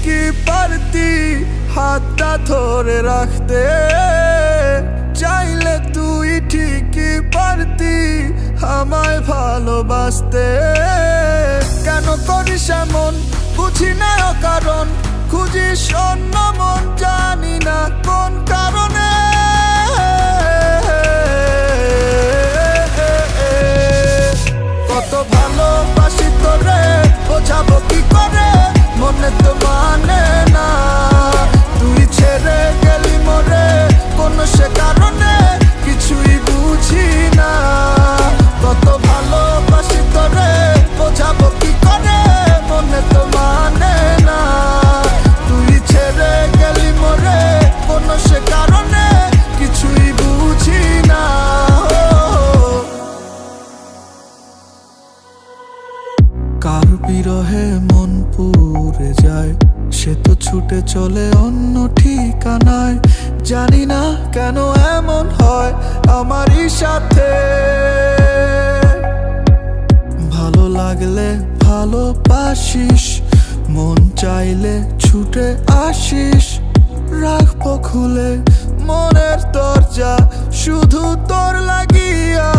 ঠিকই পারতি হাতটা ধরে রাখতে, চাইলে তুই ঠিকই পারতি আমায় ভালোবাসতে। কেন করিস এমন বুঝি না কারণ, খুঁজিস অন্য মন জানি না কোন কারণে। কত ভালোবাসি তোরে বোঝাবো কি করে, মনে তো মানে না তুই ছেড়ে গেলি মোরে কোন সে কারণে, কিছুই বুঝি না। কত ভালোবাসি তোরে বোঝাবো কি করে, মনে তো মানে না তুই ছেড়ে গেলি মোরে কোন সে কারণে, কিছুই বুঝি না। কার বিরহে মন পুড়ে যায়, সে তো ছুটে চলে অন্য ঠিকানায়। জানি না কেন এমন হয় আমারই সাথে, ভালো লাগলে ভালোবাসিস, মন চাইলে ছুটে আসিস। রাখবো খুলে মনের দরজা শুধু তোর লাগিয়া।